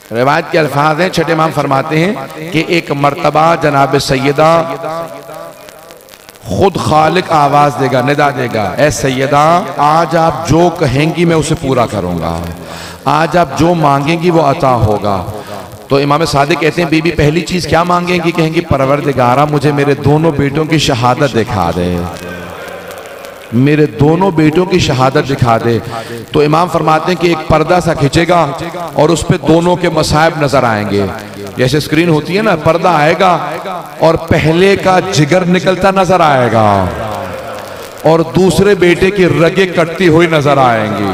रिवायत के अल्फाज हैं, छठे इमाम फरमाते हैं कि एक मर्तबा जनाब सैयदा खुद खालिक आवाज देगा, निदा देगा, ए सैयदा आज आप जो कहेंगी मैं उसे पूरा करूंगा, आज आप जो मांगेंगी वो अता होगा। तो इमाम सादिक कहते हैं बीबी पहली चीज क्या मांगेंगी? कहेंगी परवरदिगारा मुझे मेरे दोनों बेटों की शहादत दिखा दे, मेरे दोनों बेटों की शहादत दिखा दे। तो इमाम फरमाते हैं कि एक पर्दा सा खींचेगा और उस पे दोनों के मसाइब नजर आएंगे, जैसे स्क्रीन होती है ना, पर्दा आएगा और पहले का जिगर निकलता नजर आएगा और दूसरे बेटे की रगे कटती हुई नजर आएंगी।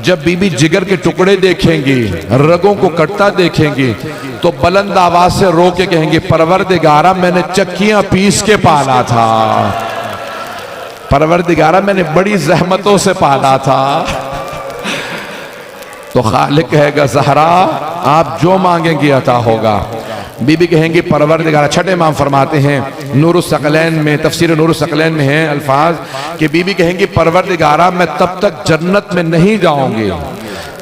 जब बीबी जिगर के टुकड़े देखेंगी, रगों को कटता देखेंगी, तो बुलंद आवाज से रो के कहेंगी परवरदिगारा मैंने चक्कियां पीस के पाला था, परवरदिगारा मैंने बड़ी जहमतों से पाला था। तो खालिक कहेगा ज़हरा आप जो मांगेंगी अता होगा। बीबी कहेंगी परवरदिगारा, छठे इमाम फरमाते हैं नूरुस सकलैन में, तफसीर नूरुस सकलैन में है अल्फाज कि बीबी कहेंगी परवरदिगारा मैं तब तक जन्नत में नहीं जाऊंगी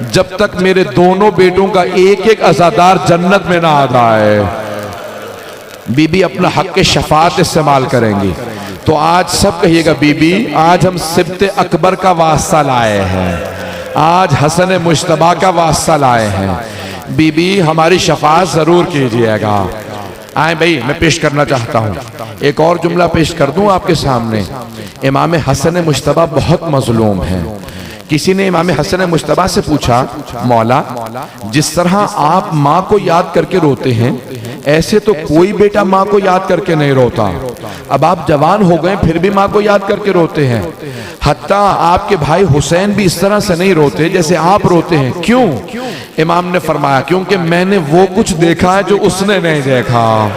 जब तक मेरे दोनों बेटों का एक एक अज़ादार जन्नत में ना आ जाए। बीबी अपना हक के शफात इस्तेमाल करेंगी। तो आज सब कहिएगा बीबी आज हम सिब्ते अकबर का वास्ता लाए हैं, आज हसन मुश्तबा का वास्ता लाए हैं, बीबी हमारी शफात जरूर कीजिएगा। आए भाई मैं पेश करना चाहता हूँ, एक और जुमला पेश कर दूं आपके सामने। इमाम हसन मुश्तबा बहुत मजलूम है। किसी ने इमाम हसन मुश्तबा से पूछा मौला जिस तरह आप माँ को याद करके रोते हैं ऐसे तो कोई बेटा माँ को याद करके नहीं रोता, अब आप जवान हो गए फिर भी माँ को याद करके रोते हैं, हत्ता आपके भाई हुसैन भी इस तरह से नहीं रोते जैसे आप रोते हैं, क्यों? इमाम ने फरमाया क्योंकि मैंने वो कुछ देखा है जो उसने नहीं देखा।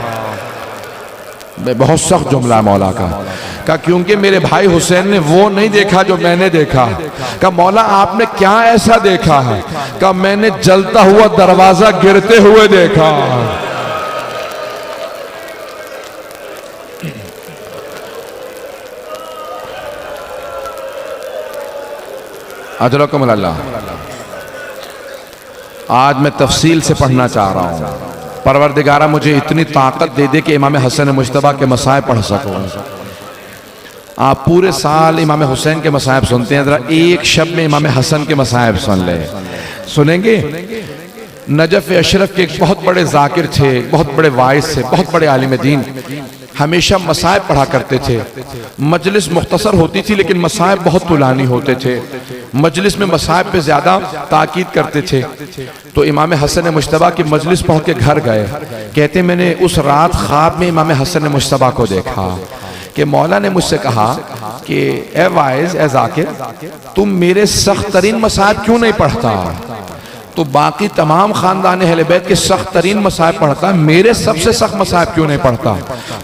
बहुत सख्त जुमला मौला का क्योंकि मेरे भाई हुसैन ने वो नहीं देखा जो मैंने देखा। का मौला आपने क्या ऐसा देखा है? का मैंने जलता हुआ दरवाजा गिरते हुए देखा। अजरकुम अल्लाह। आज मैं तफसील से पढ़ना चाह रहा हूँ। परवरदिगारा मुझे इतनी ताकत दे दे कि इमाम हसन मुश्तबा के मसाइब पढ़ सकूं। आप पूरे साल इमाम हुसैन के मसाइब सुनते हैं, जरा एक शब में इमाम हसन के मसाइब सुन ले। सुनेंगे? नजफ अशरफ के एक बहुत बड़े जाकिर थे, बहुत बड़े वाइस थे, बहुत बड़े आलिम दीन, हमेशा मसाइब पढ़ा करते थे। मजलिस मुख्तसर होती थी लेकिन मसाइब बहुत तुलानी होते थे। मजलिस में मसाइब पे ज्यादा ताकीद करते थे। तो इमाम हसन मुश्तबा की मजलिस पढ़ के घर गए, कहते मैंने उस रात ख्वाब में इमाम हसन मुश्तबा को देखा कि मौला ने मुझसे कहा कि ए वाइज ए जाकिर तुम मेरे सख्त तरीन मसाइब क्यों नहीं पढ़ता? तो बाकी तमाम खानदान अहले बैत के सख्त तरीन मसाइब पढ़ता, मेरे सबसे सख्त मसाइब क्यों नहीं पढ़ता?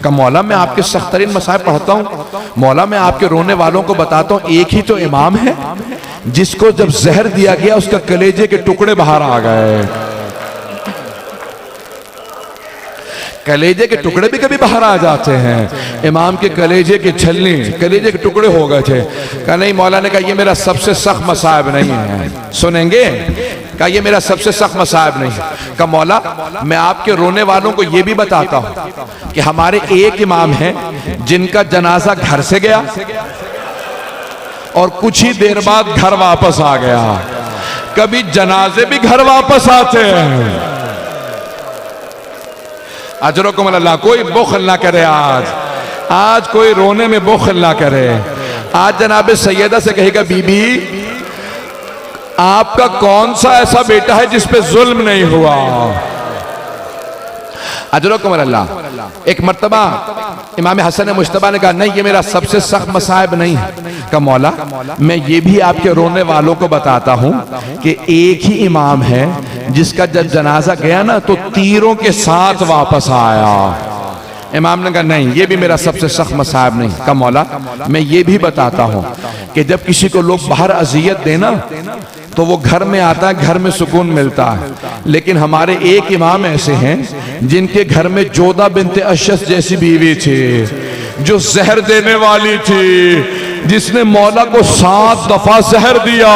का मौला मैं आपके सख्त तरीन मसाइब पढ़ता हूँ, मौला मैं आपके रोने वालों को बताता हूँ एक ही तो इमाम है जिसको जब जहर दिया गया उसका कलेजे के टुकड़े बाहर आ गए। कलेजे के टुकड़े भी कभी बाहर आ जाते हैं। इमाम के कलेजे के छलनी, कलेजे के टुकड़े हो गए थे। कहा नहीं, मौला ने कहा ये मेरा सबसे सख्त मसाइब नहीं है। सुनेंगे? कहा ये मेरा सबसे सख्त मसाइब नहीं है। कहा मौला मैं आपके रोने वालों को ये भी बताता हूं कि हमारे एक इमाम हैं जिनका जनाजा घर से गया और कुछ ही देर बाद घर वापस आ गया। कभी जनाजे भी घर वापस आते हैं। अजरकुम अल्लाह। कोई बुखल ना करे, आज कोई रोने में बुखल ना करे। आज जनाब सैयदा से कहेगा बीबी आपका कौन सा ऐसा बेटा है जिस पे जुल्म नहीं हुआ? अजरकुम अल्लाह। एक मर्तबा इमाम हसन मुश्तबा ने कहा नहीं ये मेरा सबसे सख्त मसाइब नहीं है। का मौला मैं ये भी आपके रोने वालों को बताता हूं कि एक ही इमाम है जिसका जब जनाजा गया ना तो तीरों के साथ वापस आया। इमाम ने कहा नहीं ये भी मेरा सबसे सख्त मसाइब नहीं। का मौला मैं ये भी बताता हूं कि जब किसी को लोग बाहर अजियत देना तो वो घर में आता है, घर में सुकून मिलता है। लेकिन हमारे एक इमाम ऐसे हैं जिनके घर में जोधा बिनते अशस जैसी बीवी थी जो जहर देने वाली थी, जिसने मौला को 7 दफा जहर दिया।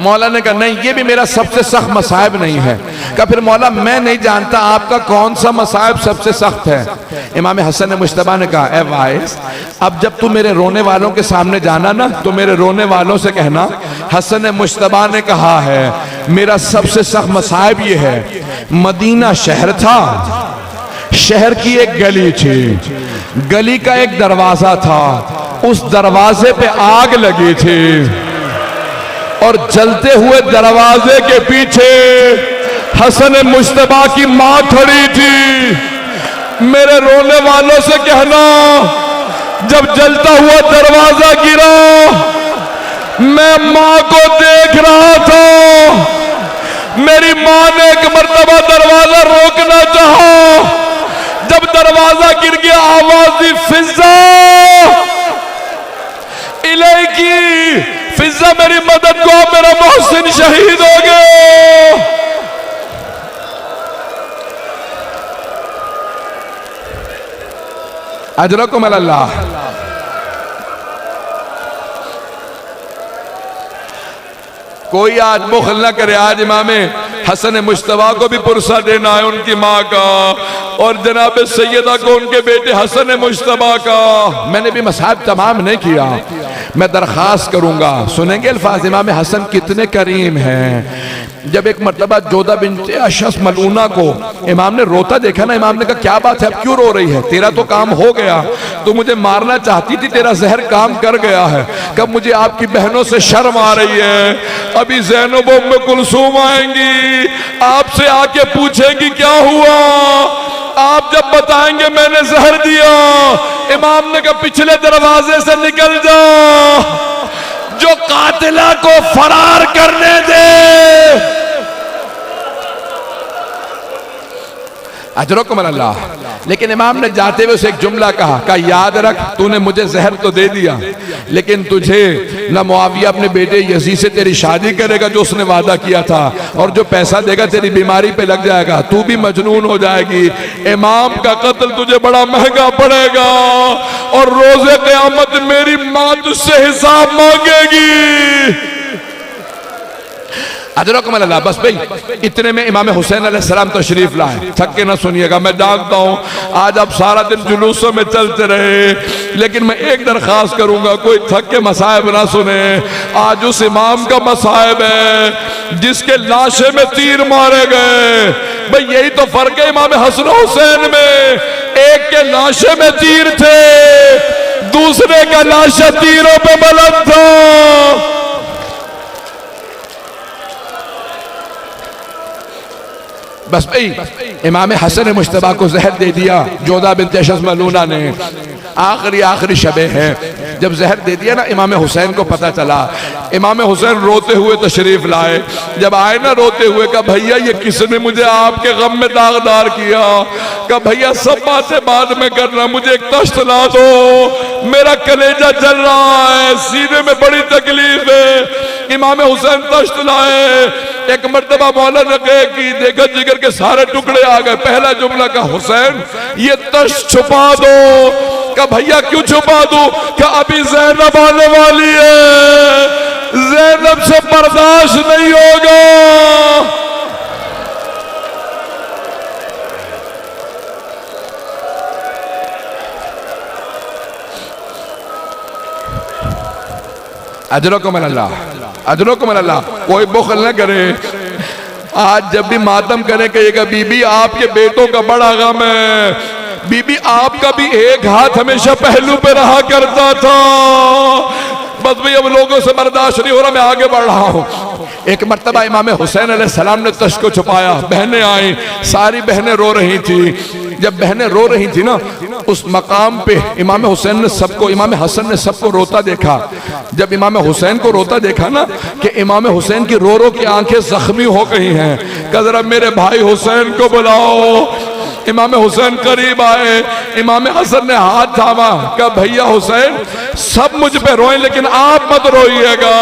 मौला ने कहा नहीं, ये भी मेरा सबसे सख्त मसाइब नहीं है। कहा फिर मौला मैं नहीं जानता आपका कौन सा मसाइब सबसे सख्त है। इमाम हसन मुश्तबा ने कहा, ए वाइस, अब जब तू मेरे रोने वालों के सामने जाना ना तो मेरे रोने वालों से कहना हसन मुश्तबा ने कहा है मेरा सबसे सख्त मसाइब ये है, मदीना शहर था, शहर की एक गली थी, गली का एक दरवाजा था, उस दरवाजे पे आग लगी थी और जलते हुए दरवाजे के पीछे हसन मुश्तबा की मां खड़ी थी। मेरे रोने वालों से कहना जब जलता हुआ दरवाजा गिरा मैं मां को देख रहा था, मेरी मां ने एक मर्तबा दरवाजा रोकना चाहा, जब दरवाजा गिर गया आवाज दी फिजा इलेकी, फिजा मेरी मदद को, मेरा मोहसिन शहीद हो गया। अजरकुम अल्लाह। कोई आज बुखल ना करे, आज इमामे हसन मुश्तबा को भी पुरसा देना है उनकी माँ का, और जनाब सैयदा को उनके बेटे हसन मुश्तबा का। मैंने भी मसाहब तमाम नहीं किया, मैं दरख्वास्त करूंगा, सुनेंगे अल्फाज इमाम हसन कितने करीम हैं। जब एक मरतबा जोधा बिन्त अशस मलूना को इमाम ने रोता देखा ना, इमाम ने कहा क्या बात है, अब क्यों रो रही है, तेरा तो काम हो गया, तो मुझे मारना चाहती थी, तेरा जहर काम कर गया है। कब मुझे आपकी बहनों से शर्म आ रही है, अभी ज़ैनब उम्मे कुलसूम आएंगी, आपसे आके पूछेंगी क्या हुआ, आप जब बताएंगे मैंने जहर दिया। इमाम ने कहा पिछले दरवाजे से निकल जा, जो कातिला को फरार करने दे। अजरकुम अल्लाह। लेकिन इमाम ने जाते हुए उसे एक जुमला कहा याद रख तूने मुझे जहर तो दे दिया, लेकिन तुझे न मुआविया अपने बेटे यजीद से तेरी शादी करेगा जो उसने वादा किया था, और जो पैसा देगा तेरी बीमारी पे लग जाएगा, तू भी मजनून हो जाएगी। इमाम का कत्ल तुझे बड़ा महंगा पड़ेगा, और रोजे क़यामत मेरी मां तुझसे हिसाब मांगेगी। अजरकुम अल्लाह। बस भाई इतने में इमाम हुसैन अलैहिस्सलाम तशरीफ लाए। थक के ना सुनिएगा, मैं जानता हूँ आज आप सारा दिन जुलूसों में चलते रहे, लेकिन मैं एक दरख्वास्त करूंगा कोई थक के मसाइब ना सुने। आज उस इमाम का मसाइब है जिसके लाशे में तीर मारे गए। भाई यही तो फर्क है इमाम हसन हुसैन में, एक के लाशे में तीर थे, दूसरे का लाशा तीरों पे बुलंद था। बस भाई इमाम हसन मुश्तबा को जहर दे दिया जोधा बिन्त अशस मलूना ने। आखिरी शबे है जब जहर दे दिया ना, इमाम हुसैन को पता चला। इमाम हुसैन रोते हुए तशरीफ लाए। जब आए ना रोते हुए, कहा भैया ये किसने मुझे आपके गम में दागदार किया। कहा भैया सब बातें बाद में करना, मुझे एक तश्त ला दो, मेरा कलेजा जल रहा है, सीने में बड़ी तकलीफ है। इमाम हुसैन तश्त लाए। एक मर्तबा मौला ने कहा कि देखा जिगर के सारे टुकड़े आ गए। पहला जुमला का हुसैन ये तश्त छुपा दो। कहा भैया क्यों छुपा दूं? कहा अभी ज़ैनब आने वाली है, ज़ैनब से बर्दाश्त नहीं होगा। अजरकुम अल्लाह, अजरकुम अल्लाह। कोई बुखल न करे। आज जब भी मातम करे कहिएगा बीबी आपके बेटों का बड़ा गम है, बीबी आपका भी एक हाथ हमेशा पहलू पे रहा करता था। बस भाई अब लोगों से बर्दाश्त नहीं हो रहा, मैं आगे बढ़ रहा हूँ। एक मर्तबा इमाम हुसैन अलैहिस्सलाम ने तश्त को छुपाया। बहनें आई, सारी बहनें रो रही थी। जब बहनें रो रही थी ना, उस मकाम पे इमाम हुसैन ने सबको, इमाम हसन ने सबको रोता देखा। जब इमाम हुसैन को रोता देखा ना कि इमाम हुसैन की रो रो की आंखें जख्मी हो गई हैं, कहा जरा मेरे भाई हुसैन को बुलाओ। इमाम हुसैन करीब आए, इमाम हसन ने हाथ थामा, कहा भैया हुसैन सब मुझ पे रोए लेकिन आप मत रोइएगा।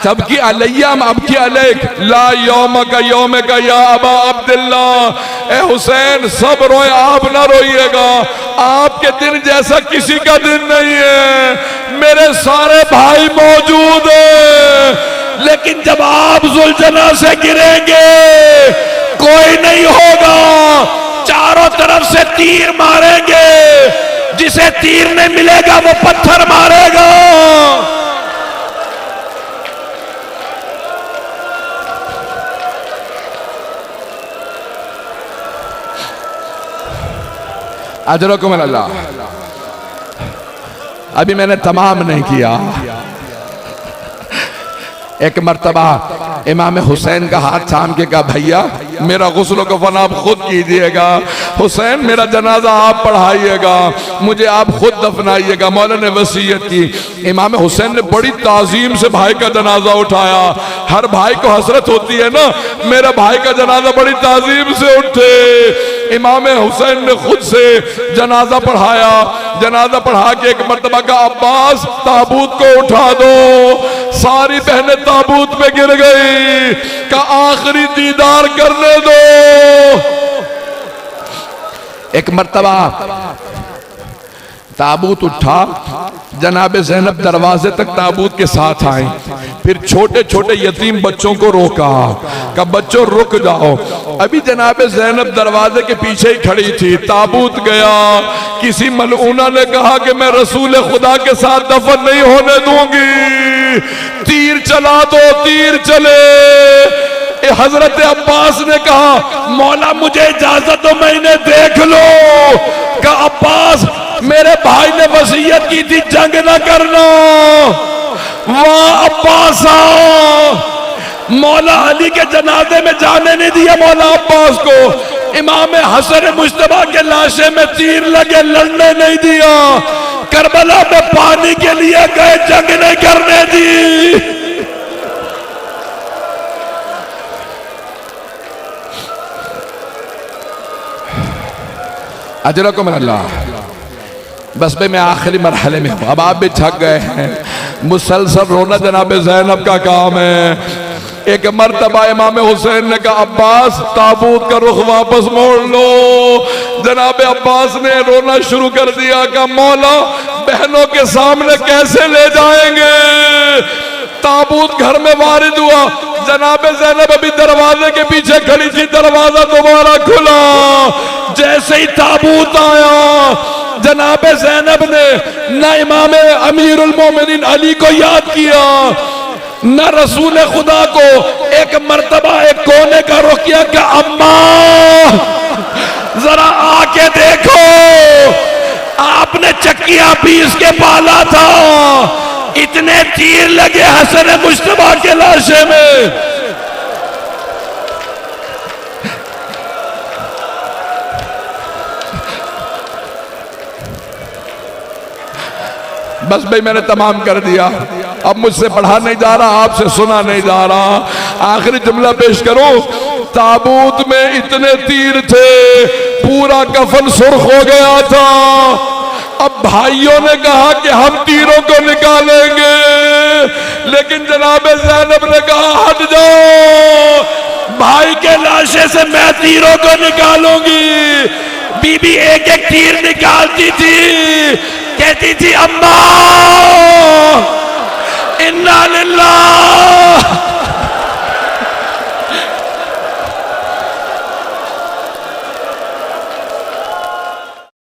तब की अलैयाम अब की अलैक ला यौम का या अबा अब्दुल्ला। ए हुसैन सब रोए आप ना रोइएगा, आपके दिन जैसा किसी का दिन नहीं है, मेरे सारे भाई मौजूद हैं, लेकिन जब आप जुल्जना से गिरेंगे कोई नहीं होगा, चारों तरफ से तीर मारेंगे, जिसे तीर नहीं मिलेगा वो पत्थर मारेगा। अजरकुम अल्लाह। अभी मैंने तमाम नहीं किया। एक मर्तबा इमाम हुसैन का हाथ थाम के कहा, भैया मेरा गुस्ल कफन आप खुद कीजिएगा, हुसैन मेरा जनाजा आप पढ़ाइएगा, मुझे आप खुद दफनाइएगा। मौला ने वसीयत की। इमाम हुसैन ने बड़ी ताजीम से भाई का जनाजा उठाया। हर भाई को हसरत होती है ना, मेरा भाई का जनाजा बड़ी ताजीम से उठे। इमाम हुसैन ने खुद से जनाजा पढ़ाया। जनाजा पढ़ा के एक मर्तबा का, अब्बास ताबूत को उठा दो। सारी बहनें ताबूत पे गिर गई। का आखिरी दीदार करने दो। एक मर्तबा ताबूत उठा, जनाबे ज़ैनब दरवाजे तक ताबूत के साथ आई। फिर छोटे छोटे यतीम बच्चों को रोका, कहा बच्चों रुक जाओ। अभी जनाबे ज़ैनब दरवाजे के पीछे ही खड़ी थी। ताबूत गया, किसी मलऊना ने कहा कि मैं रसूल खुदा के साथ दफन नहीं होने दूंगी, तीर चला दो, तीर चले। हजरत अब्बास ने कहा, मौला मुझे इजाजत दो, मैं इन्हें देख लो। कहा अब्बास मेरे भाई ने वसीयत की थी जंग न करना। वाह अब्बास, मौला अली के जनाजे में जाने नहीं दिया मौला अब्बास को। इमाम हसन मुश्तबा के लाशे में तीर लगे, लड़ने नहीं दिया। करबला में पानी के लिए गए, जंग नहीं करने दी। अजरकुम अल्लाह। बस भाई मैं आखिरी मरहले में हूँ, अब आप भी थक गए हैं। मुसलसल रोना जनाबे ज़ैनब का काम है। एक मर्तबा इमाम हुसैन ने कहा, अब्बास ताबूत का रुख वापस मोड़ लो। जनाबे अब्बास ने रोना शुरू कर दिया। कहा मौला बहनों के सामने कैसे ले जाएंगे। ताबूत घर में वारिद हुआ। जनाबे ज़ैनब अभी दरवाजे के पीछे खड़ी थी, दरवाजा दोबारा खुला। जैसे ही ताबूत आया, जनाबे ज़ैनब ने न इमाम अमीरुल मोमिनीन अली को याद किया, न रसूल खुदा को। एक मर्तबा एक कोने का रुख किया कि अम्मा जरा आके देखो, आपने चक्कियां पीस के पाला था, इतने तीर लगे हसन मुश्तबा के लाशे में। बस भाई मैंने तमाम कर दिया। अब मुझसे पढ़ा नहीं जा रहा, आपसे सुना नहीं जा रहा। आखिरी जुमला पेश करो। ताबूत में इतने तीर थे, पूरा कफन सुर्ख हो गया था। अब भाइयों ने कहा कि हम तीरों को निकालेंगे, लेकिन जनाबे ज़ैनब ने कहा हट जाओ, भाई के लाशे से मैं तीरों को निकालूंगी। बीबी एक एक तीर निकालती थी, कहती थी अम्मा इन्ना लिल्लाह